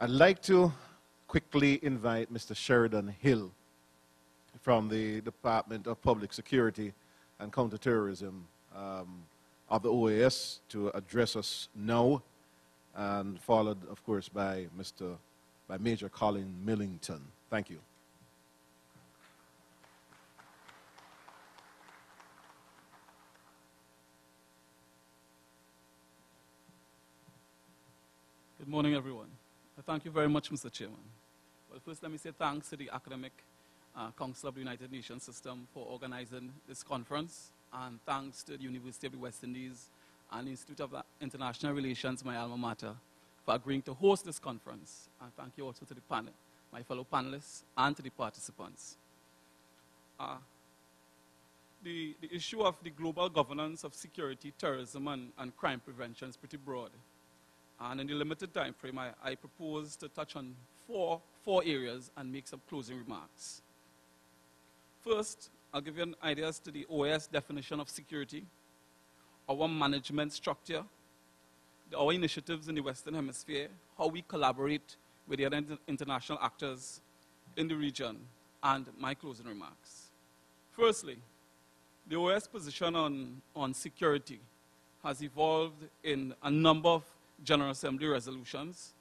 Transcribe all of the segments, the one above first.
I'd like to quickly invite Mr. Sheridon Hill from the Department of Public Security and Counter-Terrorism of the OAS to address us now, and followed, of course, by Major Colin Millington. Thank you. Good morning, everyone. Thank you very much, Mr. Chairman. Well, first, let me say thanks to the Academic Council of the United Nations System for organizing this conference, and thanks to the University of the West Indies and the Institute of International Relations, my alma mater, for agreeing to host this conference. And thank you also to the panel, my fellow panelists, and to the participants. The issue of the global governance of security, terrorism, and crime prevention is pretty broad. And in the limited time frame, I propose to touch on four areas and make some closing remarks. First, I'll give you an idea as to the OAS definition of security, our management structure, our initiatives in the Western Hemisphere, how we collaborate with the other international actors in the region, and my closing remarks. Firstly, the OAS position on security has evolved in a number of General Assembly resolutions,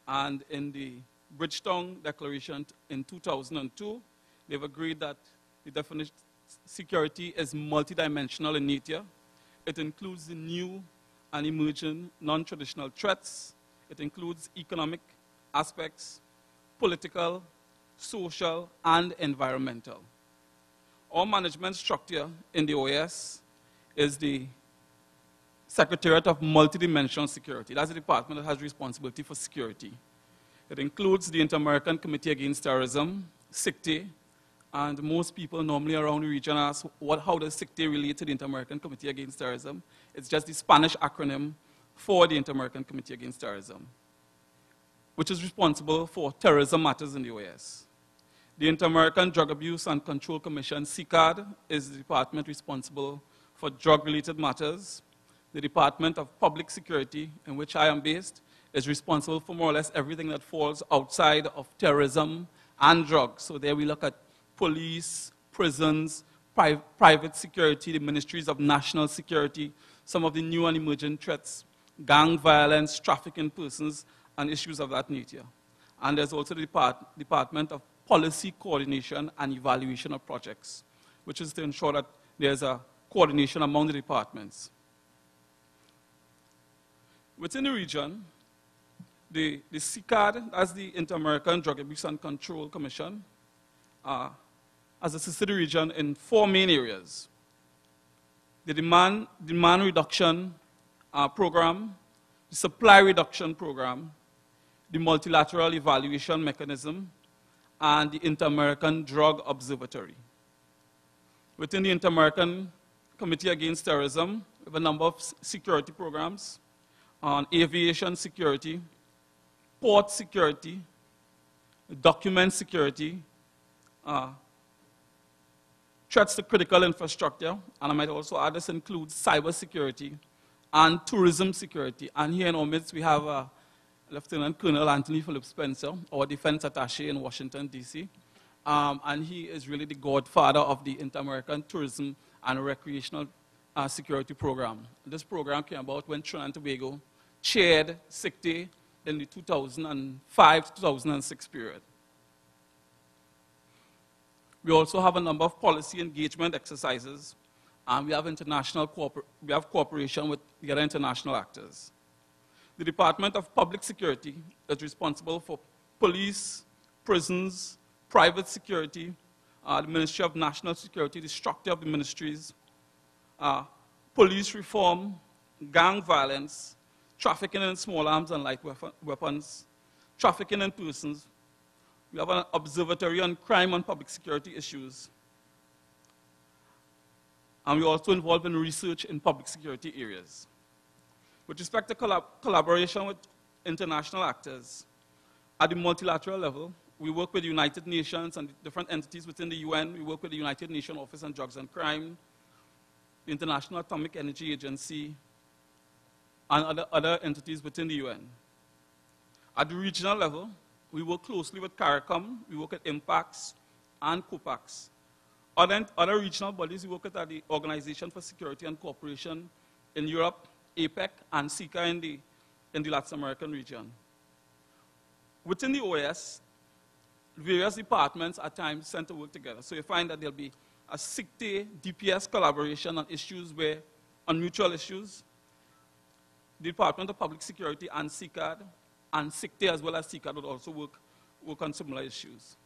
and in the Bridgetown Declaration in 2002, they've agreed that the definition of security is multidimensional in nature. It includes the new and emerging non-traditional threats. It includes economic aspects, political, social, and environmental. Our management structure in the OAS is the Secretariat of Multidimensional Security. That's the department that has responsibility for security. It includes the Inter-American Committee Against Terrorism, SICTE, and most people normally around the region ask, how does SICTE relate to the Inter-American Committee Against Terrorism? It's just the Spanish acronym for the Inter-American Committee Against Terrorism, which is responsible for terrorism matters in the OAS. The Inter-American Drug Abuse and Control Commission, CICAD, is the department responsible for drug-related matters. The Department of Public Security, in which I am based, is responsible for more or less everything that falls outside of terrorism and drugs. So there we look at police, prisons, private security, the ministries of national security, some of the new and emerging threats, gang violence, trafficking persons, and issues of that nature. And there's also the Department of Policy Coordination and Evaluation of Projects, which is to ensure that there's a coordination among the departments. Within the region, the CICAD, as the Inter-American Drug Abuse and Control Commission, has assisted the region in four main areas: the demand reduction program, the supply reduction program, the multilateral evaluation mechanism, and the Inter-American Drug Observatory. Within the Inter-American Committee Against Terrorism, we have a number of security programs on aviation security, port security, document security, threats to critical infrastructure, and I might also add this includes cyber security and tourism security. And here in our midst we have Lieutenant Colonel Anthony Philip Spencer, our defense attaché in Washington, D.C., and he is really the godfather of the Inter-American Tourism and Recreational Security Program. This program came about when Trinidad and Tobago chaired SICTE in the 2005 to 2006 period. We also have a number of policy engagement exercises, and we have cooperation with the other international actors. The Department of Public Security is responsible for police, prisons, private security, the Ministry of National Security, the structure of the ministries, police reform, gang violence, trafficking in small arms and light weapons, trafficking in persons. We have an observatory on crime and public security issues. And we're also involved in research in public security areas. With respect to collaboration with international actors, at the multilateral level, we work with the United Nations and different entities within the UN. We work with the United Nations Office on Drugs and Crime, the International Atomic Energy Agency, and other entities within the UN. At the regional level, we work closely with CARICOM, we work at IMPACTS and COPACS. Other regional bodies we work at are the Organization for Security and Cooperation in Europe, APEC, and SICA in the Latin American region. Within the OAS, various departments at times tend to work together. So you find that there'll be a SICTE DPS collaboration on issues on mutual issues. The Department of Public Security and SICAD and SICTE as well as SICAD would also work on similar issues.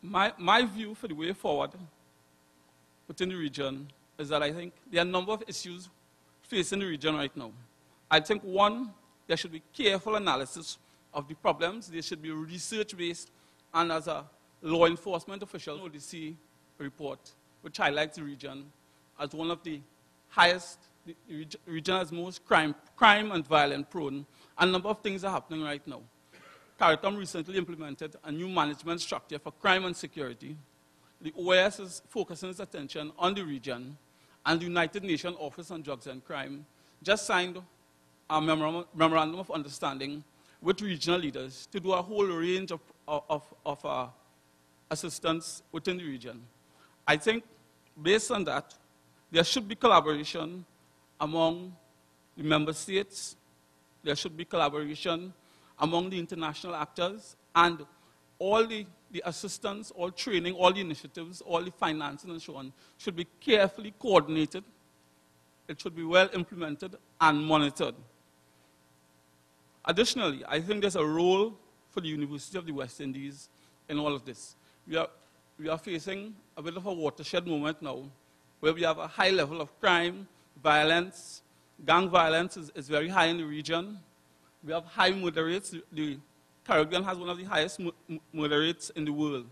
My view for the way forward within the region is that I think there are a number of issues facing the region right now. I think, one, there should be careful analysis of the problems. There should be research-based, and as a law enforcement official, ODC report, which highlights the region as one of the highest, the region as most crime and violent prone. A number of things are happening right now. CARICOM recently implemented a new management structure for crime and security. The OAS is focusing its attention on the region, and the United Nations Office on Drugs and Crime just signed a memorandum of understanding with regional leaders to do a whole range of assistance within the region. I think, based on that, there should be collaboration among the member states. There should be collaboration among the international actors, and all the assistance, all training, all the initiatives, all the financing and so on should be carefully coordinated. It should be well implemented and monitored. Additionally, I think there's a role for the University of the West Indies in all of this. We are facing a bit of a watershed moment now, where we have a high level of crime, violence. Gang violence is very high in the region. We have high murder rates. The Caribbean has one of the highest murder rates in the world.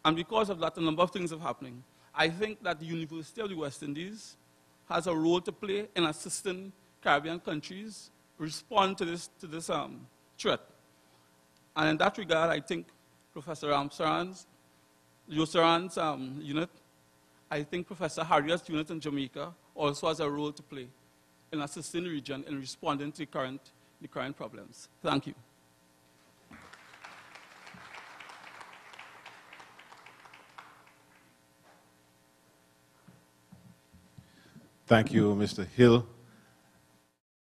And because of that, a number of things are happening. I think that the University of the West Indies has a role to play in assisting Caribbean countries respond to this threat. And in that regard, I think Professor Josaran's unit, I think Professor Harriet's unit in Jamaica also has a role to play in assisting the region in responding to the current problems. Thank you. Thank you, Mr. Hill.